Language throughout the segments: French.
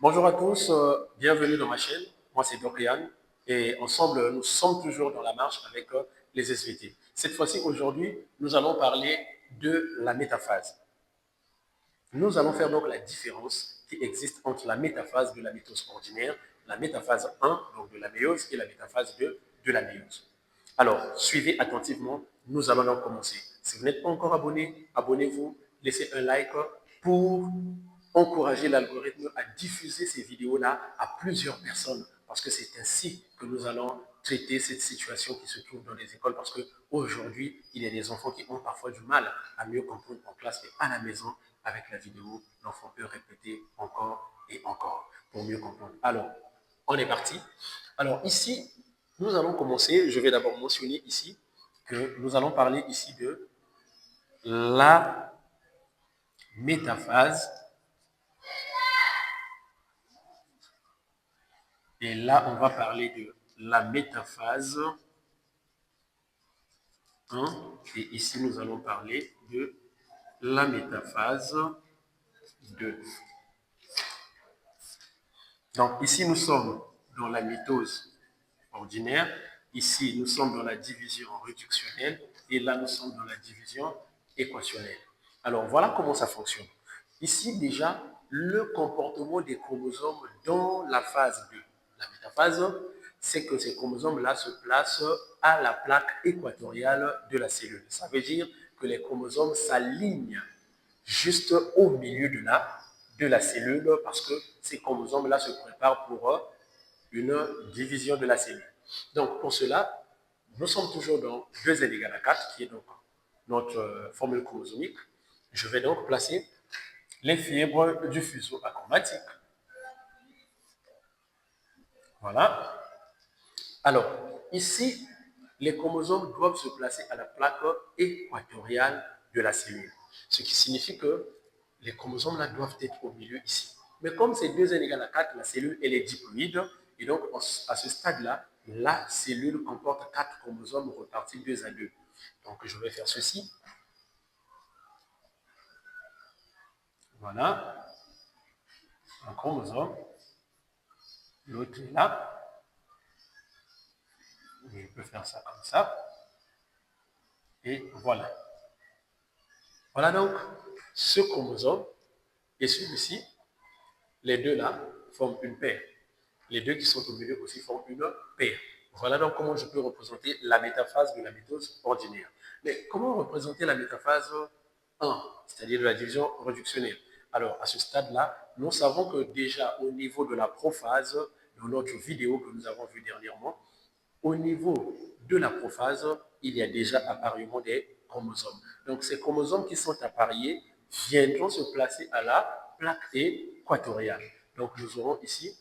Bonjour à tous, bienvenue dans ma chaîne. Moi, c'est Dorian et ensemble, nous sommes toujours dans la marche avec les SVT. Cette fois-ci, aujourd'hui, nous allons parler de la métaphase. Nous allons faire donc la différence qui existe entre la métaphase de la mitose ordinaire, la métaphase 1, donc de la méiose, et la métaphase 2 de la méiose. Alors, suivez attentivement, nous allons donc commencer. Si vous n'êtes pas encore abonné, abonnez-vous, laissez un like pour encourager l'algorithme à diffuser ces vidéos-là à plusieurs personnes, parce que c'est ainsi que nous allons traiter cette situation qui se trouve dans les écoles, parce qu'aujourd'hui, il y a des enfants qui ont parfois du mal à mieux comprendre en classe et à la maison. Avec la vidéo, l'enfant peut répéter encore et encore pour mieux comprendre. Alors, on est parti. Alors ici, nous allons commencer. Je vais d'abord mentionner ici que nous allons parler ici de la métaphase. Et là, on va parler de la métaphase 1. Et ici, nous allons parler de la métaphase 2. Donc ici, nous sommes dans la mitose ordinaire. Ici, nous sommes dans la division réductionnelle et là, nous sommes dans la division équationnelle. Alors, voilà comment ça fonctionne. Ici, déjà, le comportement des chromosomes dans la phase 2. La métaphase, c'est que ces chromosomes-là se placent à la plaque équatoriale de la cellule. Ça veut dire que les chromosomes s'alignent juste au milieu de la cellule parce que ces chromosomes-là se préparent pour une division de la cellule. Donc, pour cela, nous sommes toujours dans 2n égale à 4, qui est donc notre formule chromosomique. Je vais donc placer les fibres du fuseau achromatique. Voilà. Alors, ici, les chromosomes doivent se placer à la plaque équatoriale de la cellule. Ce qui signifie que les chromosomes là doivent être au milieu ici. Mais comme c'est 2n égale à 4, la cellule elle est diploïde. Et donc, à ce stade-là, la cellule comporte 4 chromosomes repartis 2 à 2. Donc, je vais faire ceci. Voilà. Un chromosome. L'autre est là. Et je peux faire ça comme ça. Et voilà. Voilà donc ce chromosome et celui-ci, les deux là forment une paire. Les deux qui sont au milieu aussi forment une paire. Voilà donc comment je peux représenter la métaphase de la mitose ordinaire. Mais comment représenter la métaphase 1, c'est-à-dire de la division réductionnelle? Alors, à ce stade-là, nous savons que déjà au niveau de la prophase, dans notre vidéo que nous avons vue dernièrement, au niveau de la prophase, il y a déjà appariement des chromosomes. Donc, ces chromosomes qui sont appariés viendront se placer à la plaque équatoriale. Donc, nous aurons ici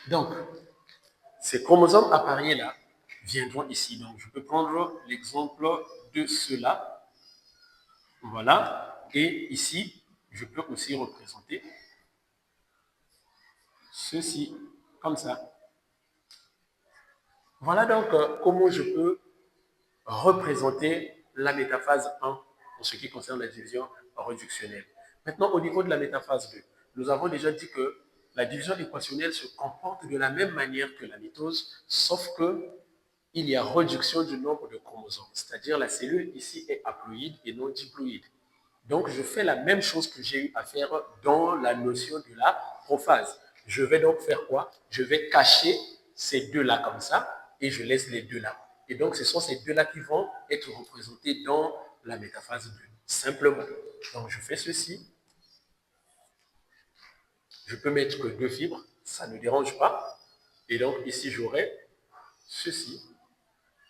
donc, ces chromosomes appariés-là viendront ici. Donc, je peux prendre l'exemple de cela. Voilà. Et ici, je peux aussi représenter ceci, comme ça. Voilà donc comment je peux représenter la métaphase 1 en ce qui concerne la division réductionnelle. Maintenant, au niveau de la métaphase 2, nous avons déjà dit que la division équationnelle se comporte de la même manière que la mitose, sauf que il y a réduction du nombre de chromosomes, c'est-à-dire la cellule ici est haploïde et non diploïde. Donc, je fais la même chose que j'ai eu à faire dans la notion de la prophase. Je vais donc faire quoi? Je vais cacher ces deux-là comme ça et je laisse les deux-là. Et donc, ce sont ces deux-là qui vont être représentés dans la métaphase 2, simplement. Donc, je fais ceci. Je peux mettre que deux fibres, ça ne dérange pas. Et donc, ici, j'aurai ceci.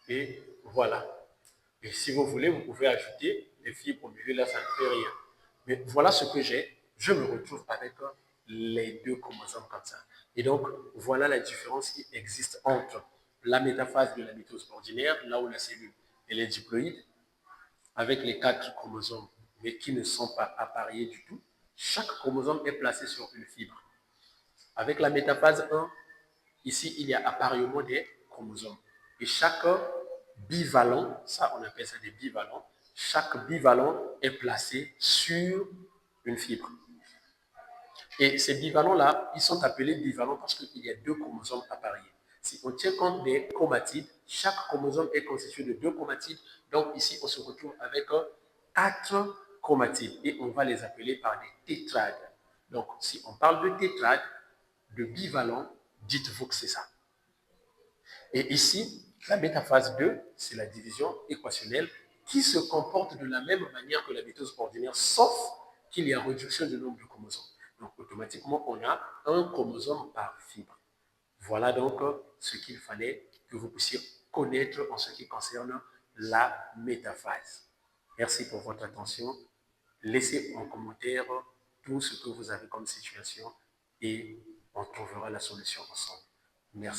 Et voilà. Et si vous voulez, vous pouvez ajouter les fibres au milieu, là, ça ne fait rien. Mais voilà ce que j'ai. Je me retrouve avec les deux chromosomes comme ça. Et donc, voilà la différence qui existe entre la métaphase de la mitose ordinaire, là où la cellule elle est diploïde, avec les 4 chromosomes, mais qui ne sont pas appareillés du tout. Chaque chromosome est placé sur une fibre. Avec la métaphase 1, ici, il y a appareillement des chromosomes. Et chaque bivalent, ça on appelle ça des bivalents, chaque bivalent est placé sur une fibre. Et ces bivalents-là, ils sont appelés bivalents parce qu'il y a deux chromosomes appareillés. Si on tient compte des chromatides, chaque chromosome est constitué de deux chromatides. Donc ici, on se retrouve avec 4 chromatides et on va les appeler par des tétrades. Donc si on parle de tétrades, de bivalents, dites-vous que c'est ça. Et ici, la métaphase 2, c'est la division équationnelle qui se comporte de la même manière que la mitose ordinaire, sauf qu'il y a réduction du nombre de chromosomes. Donc, automatiquement, on a un chromosome par fibre. Voilà donc ce qu'il fallait que vous puissiez connaître en ce qui concerne la métaphase. Merci pour votre attention. Laissez en commentaire tout ce que vous avez comme situation et on trouvera la solution ensemble. Merci.